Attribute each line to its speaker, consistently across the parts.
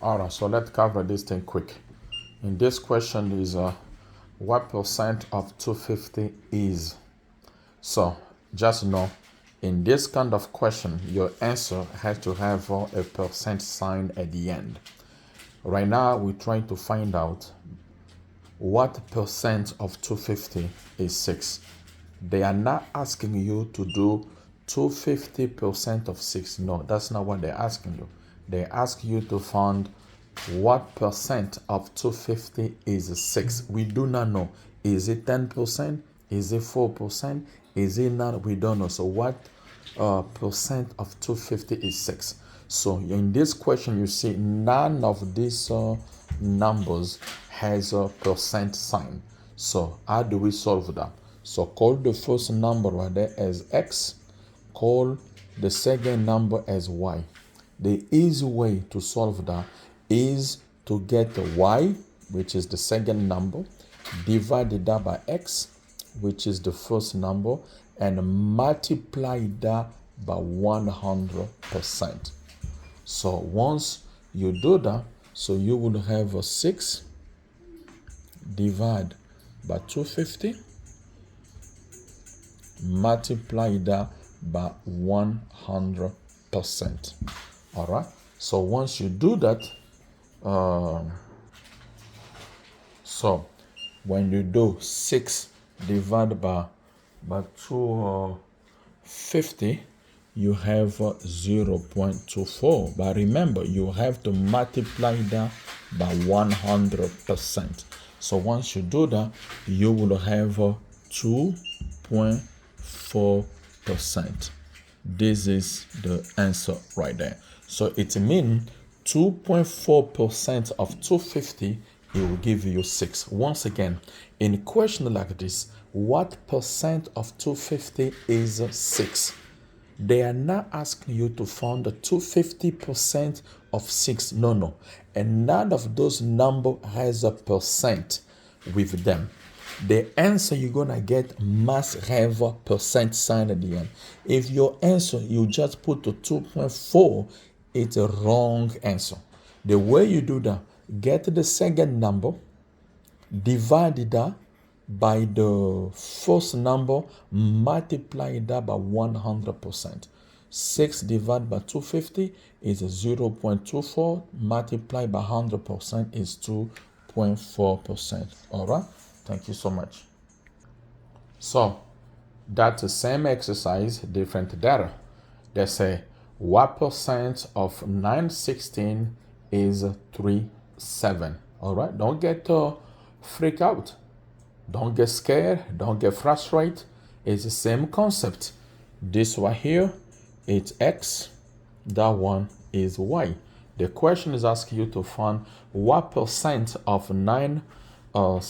Speaker 1: All right, so let's cover this thing quick. In this question is what percent of 250 is? So just know, in this kind of question, your answer has to have a percent sign at the end. Right now, we're trying to find out what percent of 250 is 6. They are not asking you to do 250% of 6. No, that's not what they're asking you. They ask you to find what percent of 250 is 6. We do not know. Is it 10%? Is it 4%? Is it not? We don't know. So what percent of 250 is 6? So in this question, you see none of these numbers has a percent sign. So how do we solve that? So call the first number right there as x, call the second number as y. The easy way to solve that is to get y, which is the second number, divide that by x, which is the first number, and multiply that by 100%. So once you do that, so you will have a 6 divide by 250, multiply that by 100%. All right. So once you do that, so when you do 6 divided by 250, you have 0.24. But remember, you have to multiply that by 100%. So once you do that, you will have 2.4%. This is the answer right there. So it means 2.4% of 250, it will give you 6. Once again, in a question like this, what percent of 250 is 6? They are not asking you to find the 250% of 6. No. And none of those numbers has a percent with them. The answer you're going to get must have a percent sign at the end. If your answer, you just put the 2.4, it's a wrong answer. The way you do that, get the second number, divide that by the first number, multiply that by 100%. 6 divided by 250 is 0.24, multiplied by 100% is 2.4%. All right, thank you so much. So that's the same exercise, different data. They say, what percent of 916 is 37? All right, don't get freak out. Don't get scared. Don't get frustrated. It's the same concept. This one here, it's x. That one is y. The question is asking you to find what percent of 9 over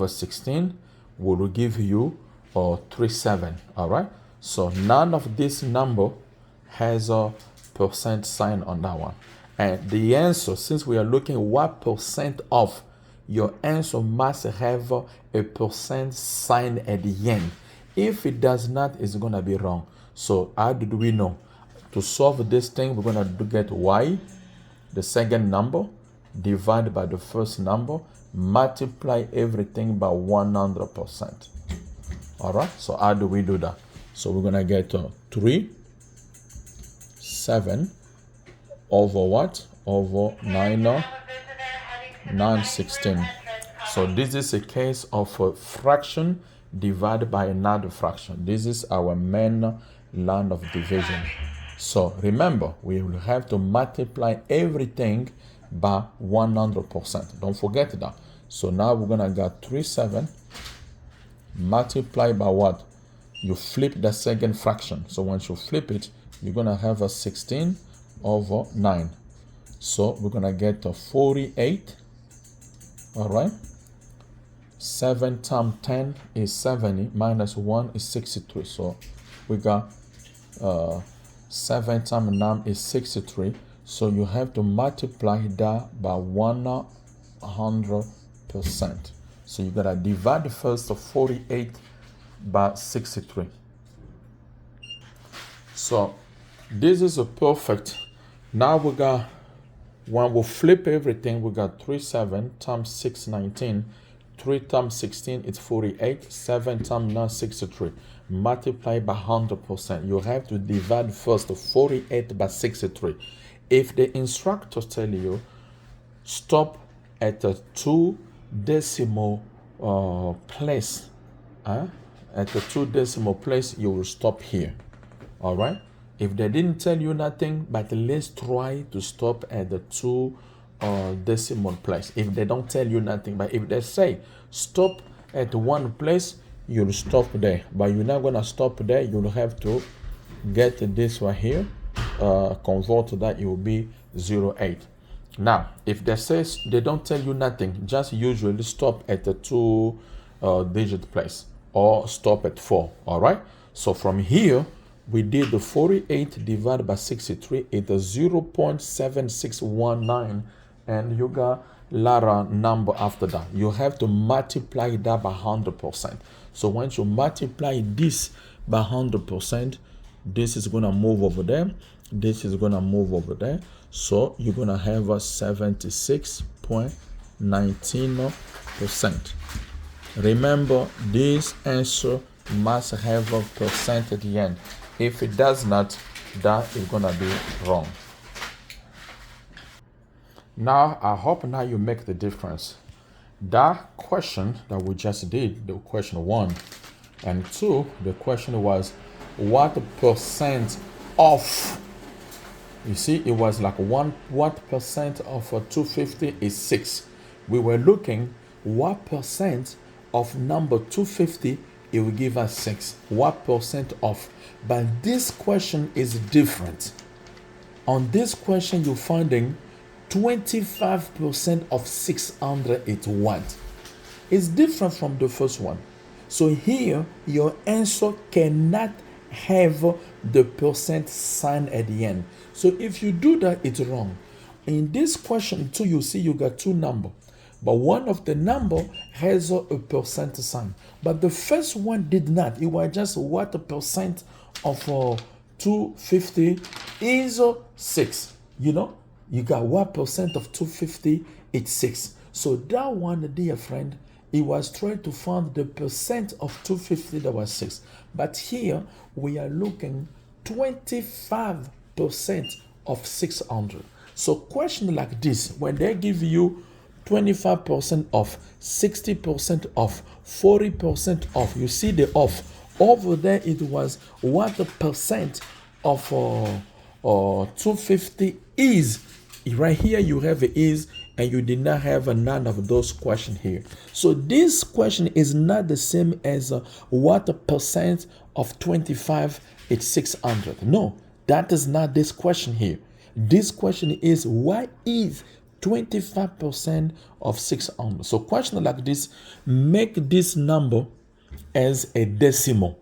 Speaker 1: 16 will give you 37. All right. So none of this number has a percent sign on that one. And the answer, since we are looking what percent of, your answer must have a percent sign at the end. If it does not, it's going to be wrong. So how did we know? To solve this thing, we're going to get y, the second number, divided by the first number, multiply everything by 100%. All right, so how do we do that? So we're going to get 3, 7 over what? Over 916. So this is a case of a fraction divided by another fraction. This is our main line of division. So remember, we will have to multiply everything by 100%. Don't forget that. So now we're going to get 37 multiply by what? You flip the second fraction. So once you flip it, you're going to have a 16 over 9. So we're going to get a 48. All right. 7 times 10 is 70, minus 1 is 63. So we got 7 times 9 is 63. So you have to multiply that by 100%. So you gotta divide first of 48 by 63. So this is a perfect Now we got, when we flip everything, we got 37 times 6, 19. 3 times 16 is 48. 7 times 9, 63. Multiply by 100%. You have to divide first 48 by 63. If the instructors tell you stop at a 2 decimal place, at the 2 decimal place, you will stop here. All right. If they didn't tell you nothing, but let's try to stop at the 2 decimal place. If they don't tell you nothing, but if they say stop at one place, you'll stop there. But you're not gonna stop there. You'll have to get this right here, convert that. It will be 0.8. Now, if they say they don't tell you nothing, just usually stop at the 2 digit place or stop at 4. All right. So from here, we did the 48 divided by 63. It's a 0.7619, and you got Lara number after that. You have to multiply that by 100%. So once you multiply this by 100%, this is gonna move over there. This is gonna move over there. So you're gonna have a 76.19%. Remember, this answer must have a percent at the end. If it does not, that is gonna be wrong. Now, I hope now you make the difference. That question that we just did, the question 1 and 2, the question was what percent of, you see, it was like what percent of 250 is 6. We were looking what percent of number 250 it will give us 6. What percent of? But this question is different. On this question, you're finding 25% of 600 is what? It's different from the first one. So here, your answer cannot have the percent sign at the end. So if you do that, it's wrong. In this question too, you see you got 2 numbers. But one of the number has a percent sign. But the first one did not. It was just what the percent of 250 is 6. You know, you got what percent of 250 it's 6. So that one, dear friend, it was trying to find the percent of 250 that was 6. But here we are looking 25% of 600. So question like this, when they give you 25% off, 60% off, 40% off, you see the off. Over there it was what the percent of 250 is. Right here you have a is, and you did not have none of those questions here. So this question is not the same as what the percent of 25 is 600. No, that is not this question here. This question is what is 25% of 600. So question like this, make this number as a decimal.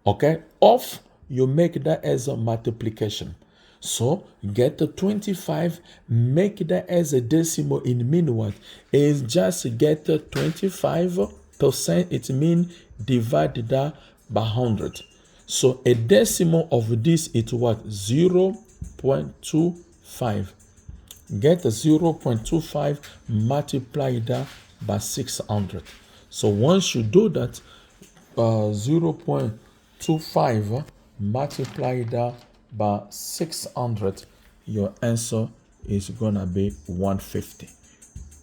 Speaker 1: Okay, off, you make that as a multiplication. So get the 25, make that as a decimal. In mean what? Is just get the 25%. It means divide that by 100. So a decimal of this is what? 0.25. Get the 0.25, multiply that by 600. So once you do that, 0.25 multiply that by 600, your answer is gonna be 150.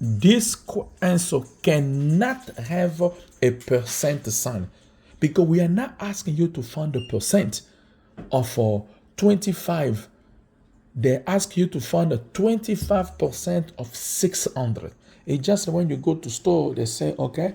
Speaker 1: This answer cannot have a percent sign, because we are not asking you to find the percent of 25. They ask you to find a 25% of 600. It's just when you go to store, they say, okay,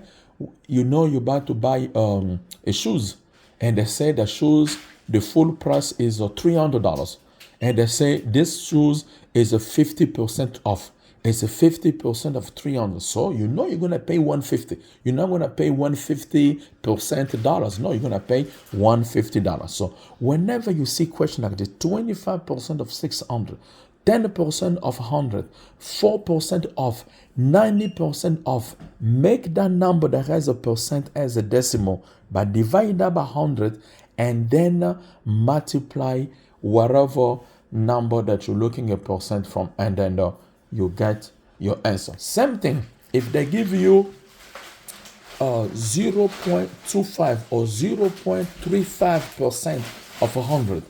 Speaker 1: you know you're about to buy a shoes, and they say the shoes, the full price is $300, and they say this shoes is a 50% off. It's a 50% of 300. So you know you're gonna pay 150. You're not gonna pay 150% dollars. No, you're gonna pay $150. So whenever you see question like this, 25% of 600, 10% of 100, 4% off, 90% off, make that number that has a percent as a decimal, but divide that by 100, and then multiply whatever number that you're looking at percent from, and then you get your answer. Same thing, if they give you 0.25 or 0.35% of 100,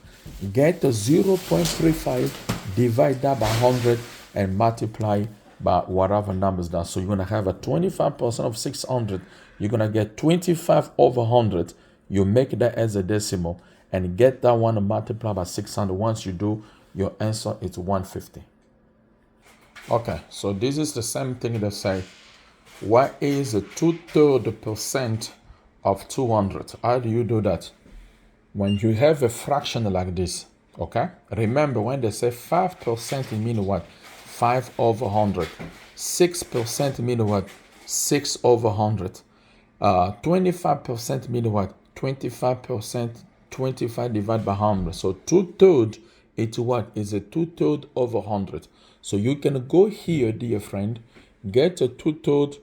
Speaker 1: get the 0.35, divide that by 100, and multiply by whatever numbers that. So you're going to have a 25% of 600. You're going to get 25 over 100. You make that as a decimal and get that one and multiply by 600. Once you do, your answer is 150. Okay, so this is the same thing that say, what is the 2/3% of 200? How do you do that? When you have a fraction like this, okay? Remember, when they say 5%, it means what? 5 over 100. 6% mean what? 6 over 100. 25% mean what? 25%, 25 divided by 100. So 2/3 it's what? Is a 2/3 over 100. So you can go here, dear friend, get a 2/3,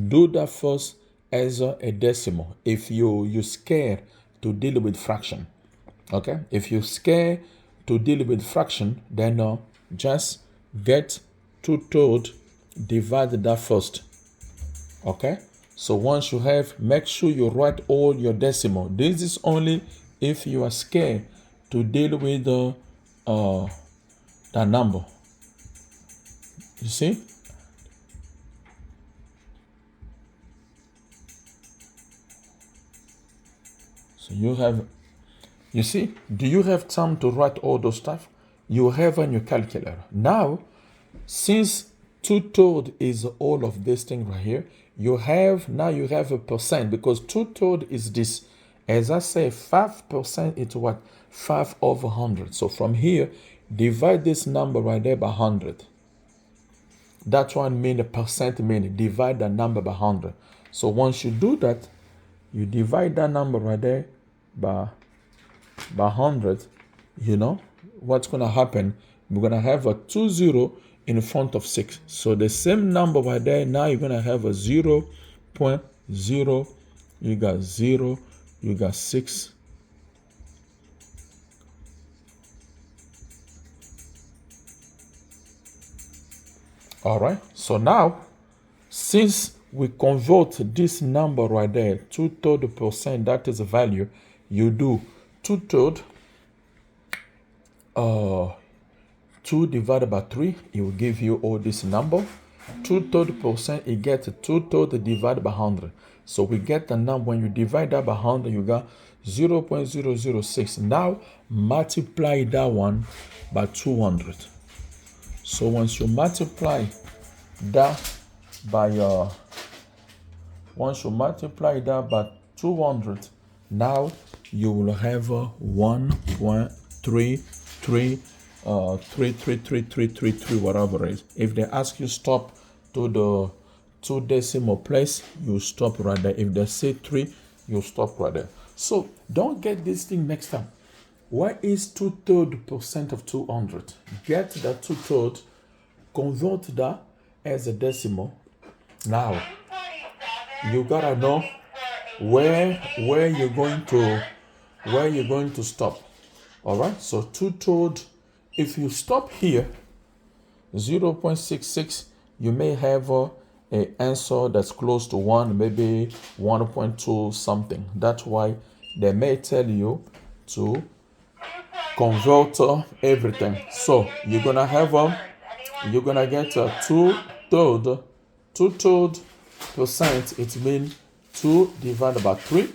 Speaker 1: do that first as a decimal. If you're scared to deal with fraction, okay? If you're scared to deal with fraction, then just get 2/3, divide that first, okay? So once you have, make sure you write all your decimal. This is only if you are scared to deal with that number. You see? So you see, do you have time to write all those stuff? You have on your calculator. Now, since 2/3 is all of this thing right here, you have a percent, because 2/3 is this. As I say, 5% is what? 5 over 100. So from here, divide this number right there by 100. That's what I mean, the percent mean, divide the number by 100. So once you do that, you divide that number right there by 100, you know, what's going to happen? We're going to have a 20 in front of 6. So the same number right there, now you're going to have a 0.0, you got 0, you got 6. All right, so now, since we convert this number right there, 2/3%, that is a value, you do 2/3, 2 divided by 3, it will give you all this number. 2/3%, it gets 2/3 divided by 100. So we get the number, when you divide that by 100, you got 0.006. Now multiply that one by 200. So once you multiply that by 200, now you will have 1.333333, whatever it is. If they ask you stop to the 2 decimal place, you stop right there. If they say 3, you stop right there. So don't get this thing mixed up. What is 2/3% of 200? Get that 2/3, convert that as a decimal. Now you gotta know where you're going to stop. All right. So 2/3. If you stop here, 0.66, you may have an answer that's close to 1, maybe 1.2 something. That's why they may tell you to convert everything. So you're gonna get a 2/3%. It means 2 divided by 3.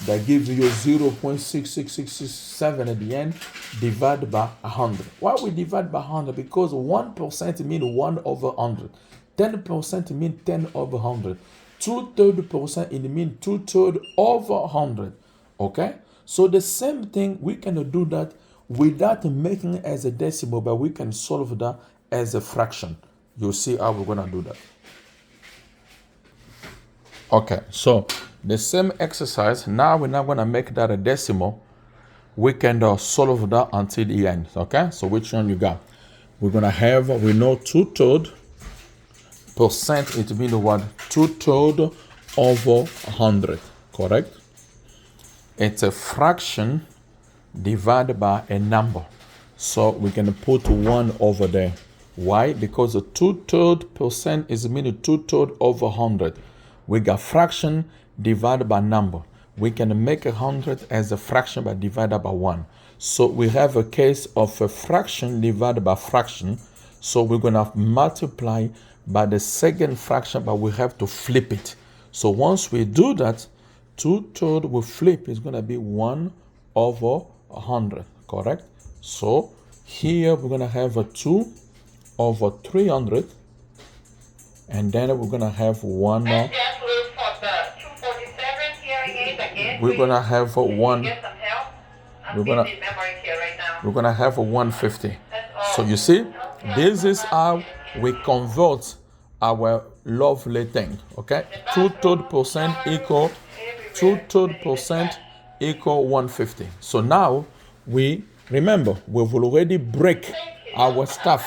Speaker 1: That gives you 0.66667 at the end, divided by 100. Why we divide by 100? Because 1% means 1 over 100. 10% means 10 over 100. 2/3% it means 2/3 over 100. Okay? So the same thing, we can do that without making it as a decimal, but we can solve that as a fraction. You'll see how we're going to do that. Okay, so the same exercise, now we're not going to make that a decimal. We can solve that until the end. Okay, so which one you got? We're going to have, we know 2/3%, it means what? 2/3 over 100, correct? It's a fraction divided by a number. So we can put 1 over there. Why? Because the 2/3% is meaning 2/3 over 100. We got fraction divided by number. We can make 100 as a fraction by divided by 1. So we have a case of a fraction divided by fraction. So we're going to multiply by the second fraction, but we have to flip it. So once we do that, 2/3 we flip is going to be 1 over 100, correct? So here we're going to have a 2 over 300, and then we're going to have 1 more. We're going to have a 1. We're going to have a 150. So you see, this is how we convert our lovely thing, okay? 2/3% equal 2/3% equal 150. So now we remember we've already break our stuff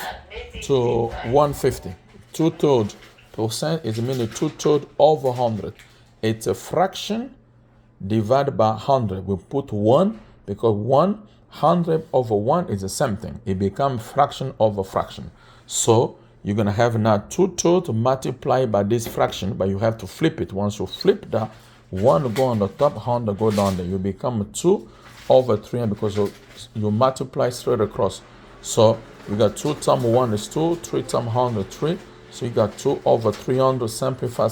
Speaker 1: to 150. 2/3% is meaning 2/3 over 100. It's a fraction divided by 100. We put 1 because 100 over 1 is the same thing. It becomes fraction over fraction. So you're going to have now 2/3 multiplied by this fraction, but you have to flip it. Once you flip that, 1 go on the top, 100 go down there. You become 2 over 300 because you multiply straight across. So you got 2 times 1 is 2, 3 times 100, 3. So you got 2 over 300, simplify,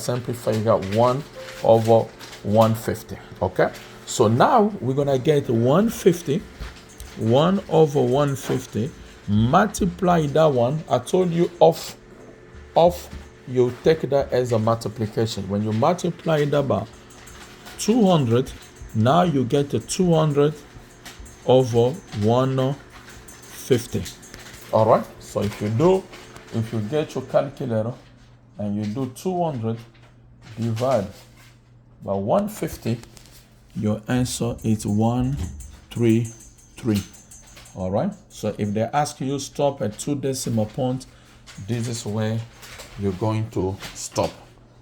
Speaker 1: you got 1 over 150, okay? So now we're going to get 150, 1 over 150, multiply that one. I told you off, you take that as a multiplication. When you multiply that by 200, now you get the 200 over 150. All right, so if you get your calculator and you do 200 divided by 150, your answer is 133. All right, so if they ask you stop at 2 decimal points, this is where you're going to stop.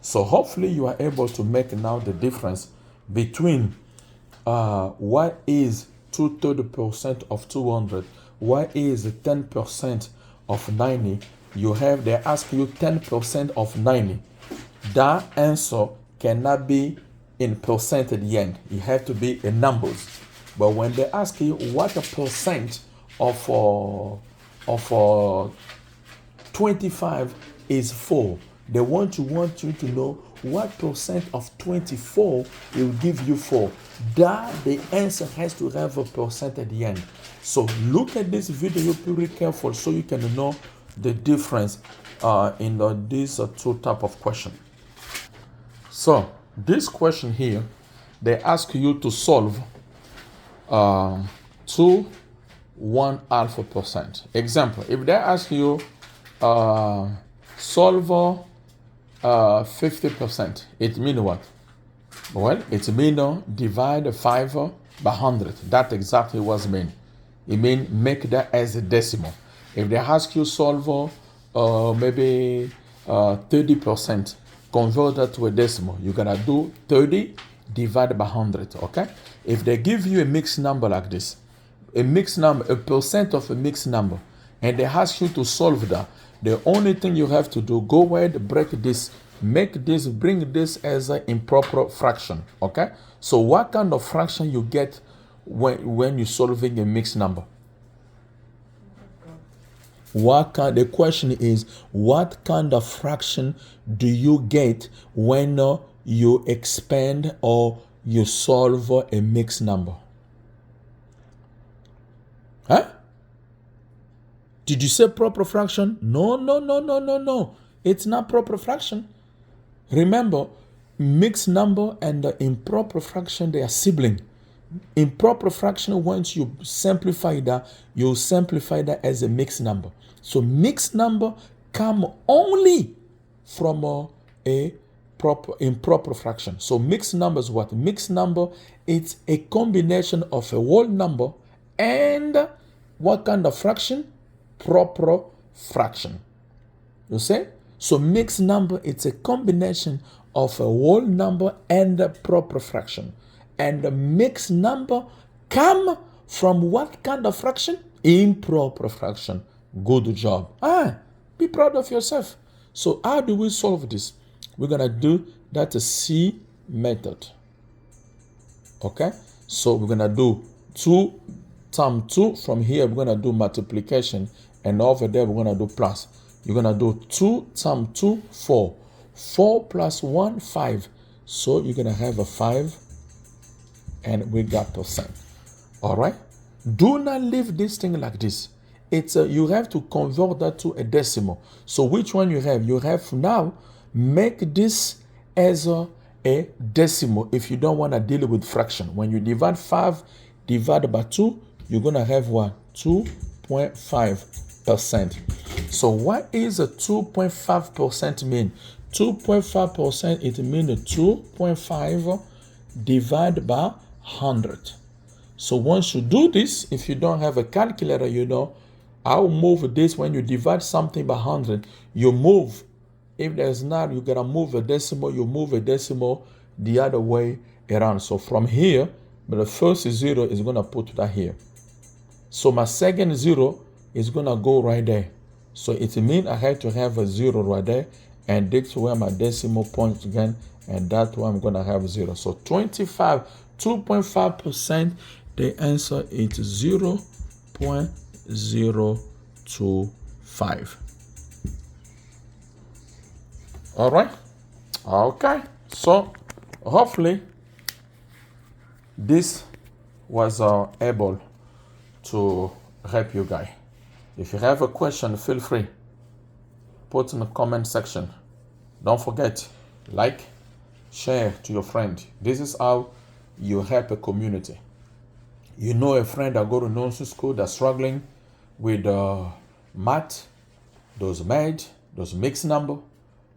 Speaker 1: So hopefully you are able to make now the difference between what is 2/3% of 200, what is 10% of 90. They ask you 10% of 90. That answer cannot be in percent at the end. It has to be in numbers. But when they ask you what a percent of 25 is 4, they want you to know what percent of 24 will give you 4. That the answer has to have a percent at the end. So look at this video very careful so you can know the difference in these two type of question. So this question here, they ask you to solve 2 1/2%. Example, if they ask you solve 50%, it means what? Well, it means divide 5 by 100. That's exactly what it means. It means make that as a decimal. If they ask you solve maybe 30%, convert that to a decimal. You're gonna do 30 divided by 100, okay? If they give you a mixed number like this, a mixed number, a percent of a mixed number, and they ask you to solve that, the only thing you have to do, go ahead, break this, make this, bring this as an improper fraction, okay? So what kind of fraction you get when you're solving a mixed number? The question is, what kind of fraction do you get when you expand or you solve a mixed number? Huh? Did you say proper fraction? No. It's not proper fraction. Remember, mixed number and the improper fraction, they are sibling. Improper fraction, once you simplify that, you simplify that as a mixed number. So mixed number come only from a proper improper fraction. So mixed number is what? Mixed number, it's a combination of a whole number and what kind of fraction? Proper fraction. You see? So mixed number, it's a combination of a whole number and a proper fraction. And the mixed number come From what kind of fraction? Improper fraction. Good job. Be proud of yourself. So how do we solve this? We're going to do that C method. Okay? So we're going to do 2 times 2. From here, we're going to do multiplication. And over there, we're going to do plus. You're going to do 2 times 2, 4. 4 plus 1, 5. So you're going to have a 5. And we got percent. All right? Do not leave this thing like this. You have to convert that to a decimal. So which one you have? You have now make this as a decimal if you don't want to deal with fraction. When you divide 5 divided by 2, you're going to have what? 2.5%. So what is a 2.5% mean? 2.5%, it means 2.5 divided by 100. So once you do this, if you don't have a calculator, I'll move this. When you divide something by 100, you move. If there's not, you gotta move a decimal. You move a decimal the other way around. So from here, but the first 0 is gonna put that here. So my second 0 is gonna go right there. So it means I have to have a 0 right there, and that's where my decimal point again, and that's where I'm gonna have 0. So 2.5%. The answer is 0.025. All right. Okay. So hopefully this was able to help you guys. If you have a question, feel free. Put in the comment section. Don't forget, like, share to your friend. This is how you help a community. You know a friend that go to nursery school that's struggling with math, those math, those mixed number,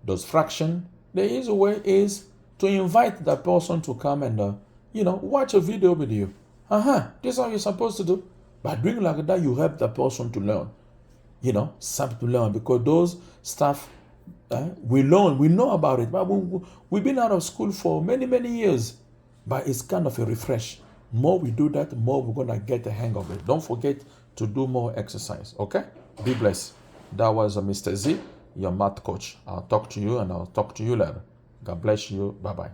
Speaker 1: those fraction. The easy way is to invite that person to come and watch a video with you. This is how you're supposed to do. By doing like that, you help the person to learn. Something to learn, because those stuff we learn, we know about it, but we've been out of school for many, many years. But it's kind of a refresh. More we do that, more we're going to get the hang of it. Don't forget to do more exercise, okay? Be blessed. That was Mr. Z, your math coach. I'll talk to you, and I'll talk to you later. God bless you. Bye-bye.